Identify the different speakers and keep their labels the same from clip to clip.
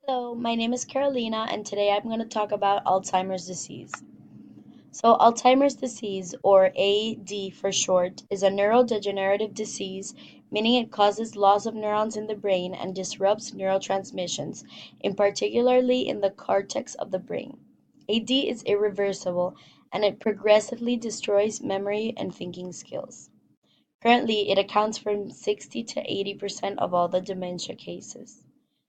Speaker 1: Hello, my name is Carolina, and today I'm going to talk about Alzheimer's disease. So, Alzheimer's disease, or AD for short, is a neurodegenerative disease, meaning it causes loss of neurons in the brain and disrupts neurotransmissions, in particularly in the cortex of the brain. AD is irreversible and it progressively destroys memory and thinking skills. Currently, it accounts for 60 to 80% of all the dementia cases.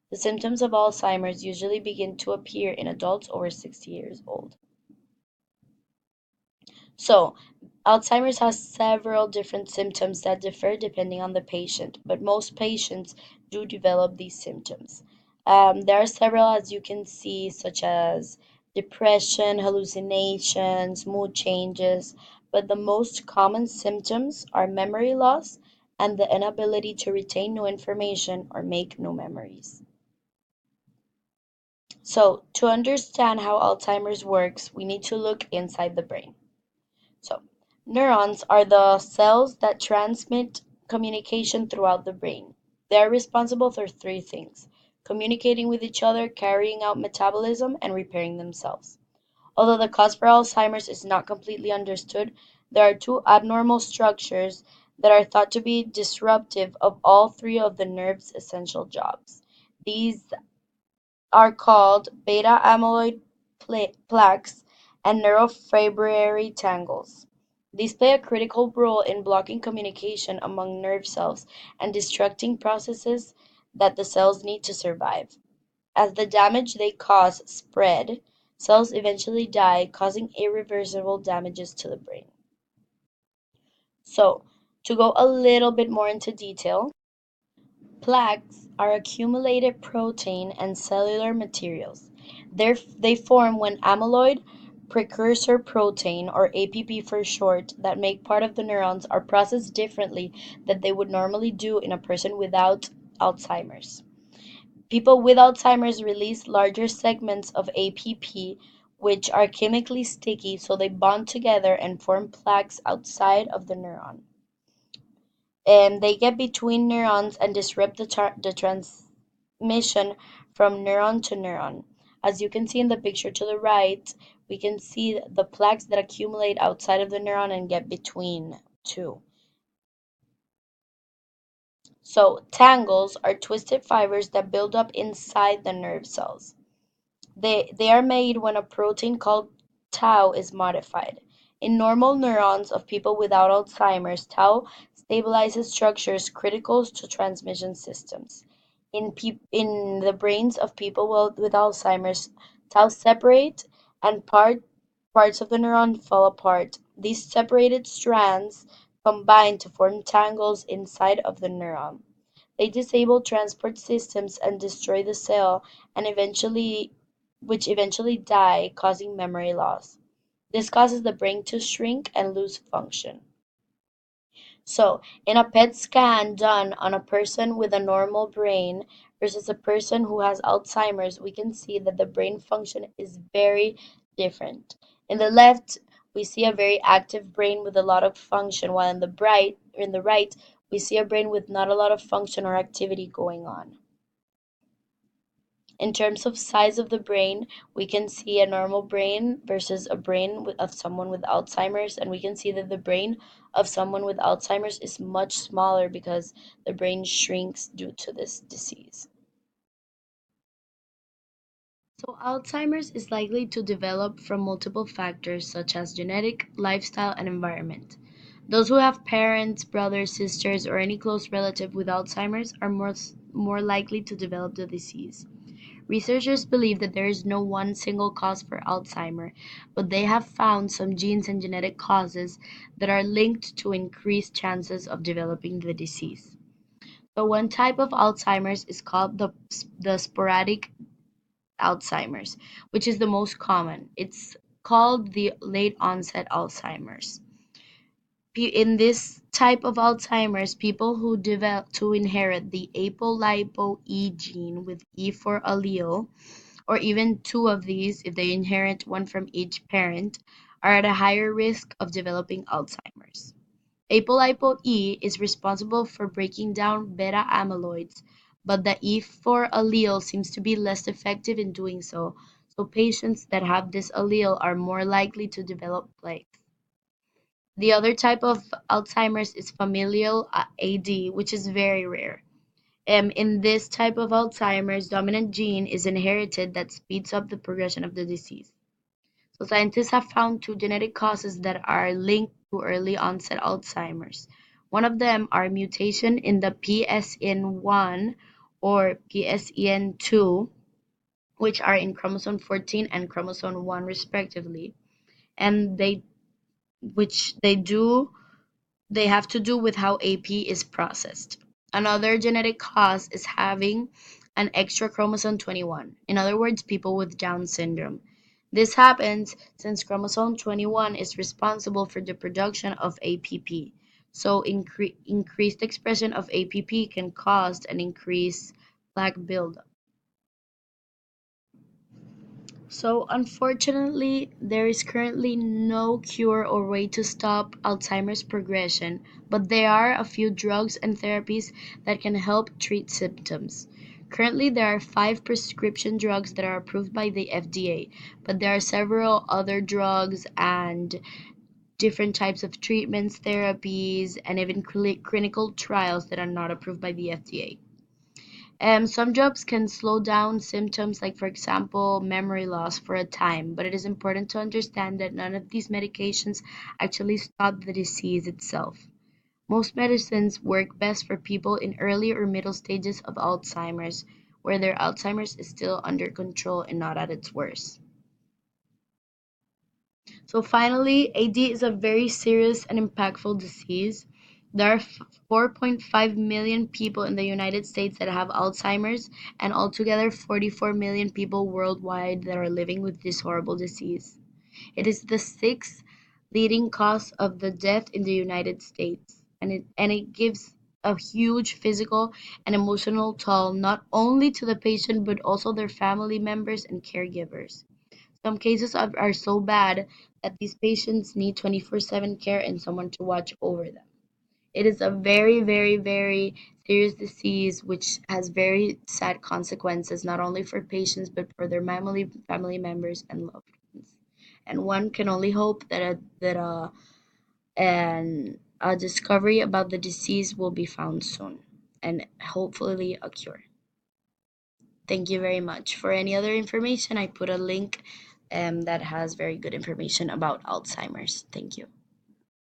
Speaker 1: The symptoms of Alzheimer's usually begin to appear in adults over 60 years old. So, Alzheimer's has several different symptoms that differ depending on the patient, but most patients do develop these symptoms. There are several, as you can see, such as depression, hallucinations, mood changes, but the most common symptoms are memory loss and the inability to retain new information or make new memories. So, to understand how Alzheimer's works, we need to look inside the brain. So, neurons are the cells that transmit communication throughout the brain. They are responsible for three things: communicating with each other, carrying out metabolism, and repairing themselves. Although the cause for Alzheimer's is not completely understood, there are two abnormal structures that are thought to be disruptive of all three of the nerve's essential jobs. These are called beta-amyloid plaques and neurofibrillary tangles. These play a critical role in blocking communication among nerve cells and disrupting processes that the cells need to survive. As the damage they cause spread, cells eventually die, causing irreversible damages to the brain. So, to go a little bit more into detail, plaques are accumulated protein and cellular materials. They form when amyloid precursor protein, or APP for short, that make part of the neurons are processed differently than they would normally do in a person without Alzheimer's. People with Alzheimer's release larger segments of APP, which are chemically sticky, so they bond together and form plaques outside of the neuron, and they get between neurons and disrupt the transmission from neuron to neuron. As you can see in the picture to the right, we can see the plaques that accumulate outside of the neuron and get between two. So, tangles are twisted fibers that build up inside the nerve cells. They are made when a protein called tau is modified. In normal neurons of people without Alzheimer's, tau stabilizes structures critical to transmission systems. In the brains of people with Alzheimer's, tau separate and parts of the neuron fall apart. These separated strands combine to form tangles inside of the neuron. They disable transport systems and destroy the cell, and eventually die, causing memory loss. This causes the brain to shrink and lose function. So, in a PET scan done on a person with a normal brain versus a person who has Alzheimer's, we can see that the brain function is very different. In the left, we see a very active brain with a lot of function, while in the right, we see a brain with not a lot of function or activity going on. In terms of size of the brain, we can see a normal brain versus a of someone with Alzheimer's, and we can see that the brain of someone with Alzheimer's is much smaller because the brain shrinks due to this disease. So, Alzheimer's is likely to develop from multiple factors such as genetic, lifestyle, and environment. Those who have parents, brothers, sisters, or any close relative with Alzheimer's are more likely to develop the disease. Researchers believe that there is no one single cause for Alzheimer, but they have found some genes and genetic causes that are linked to increased chances of developing the disease. So one type of Alzheimer's is called the sporadic Alzheimer's, which is the most common. It's called the late onset Alzheimer's. In this type of Alzheimer's, people who develop to inherit the apolipo-E gene with E4 allele, or even two of these if they inherit one from each parent, are at a higher risk of developing Alzheimer's. Apolipo-E is responsible for breaking down beta amyloids, but the E4 allele seems to be less effective in doing so. So patients that have this allele are more likely to develop plaques. The other type of Alzheimer's is familial AD, which is very rare. In this type of Alzheimer's, dominant gene is inherited that speeds up the progression of the disease. So scientists have found two genetic causes that are linked to early onset Alzheimer's. One of them are mutation in the PSEN1 or PSEN2, which are in chromosome 14 and chromosome 1 respectively, and they have to do with how AP is processed. Another genetic cause is having an extra chromosome 21, in other words, people with Down syndrome. This happens since chromosome 21 is responsible for the production of APP. So increased expression of APP can cause an increased plaque buildup. So, unfortunately, there is currently no cure or way to stop Alzheimer's progression, but there are a few drugs and therapies that can help treat symptoms. Currently, there are five prescription drugs that are approved by the FDA, but there are several other drugs and different types of treatments, therapies, and even clinical trials that are not approved by the FDA. Some drugs can slow down symptoms like, for example, memory loss for a time, but it is important to understand that none of these medications actually stop the disease itself. Most medicines work best for people in early or middle stages of Alzheimer's, where their Alzheimer's is still under control and not at its worst. So finally, AD is a very serious and impactful disease. There are 4.5 million people in the United States that have Alzheimer's, and altogether 44 million people worldwide that are living with this horrible disease. It is the sixth leading cause of the death in the United States, and it gives a huge physical and emotional toll not only to the patient but also their family members and caregivers. Some cases are so bad that these patients need 24/7 care and someone to watch over them. It is a very, very, very serious disease which has very sad consequences not only for patients but for their family members and loved ones. And one can only hope a discovery about the disease will be found soon and hopefully a cure. Thank you very much. For any other information, I put a link that has very good information about Alzheimer's. Thank you.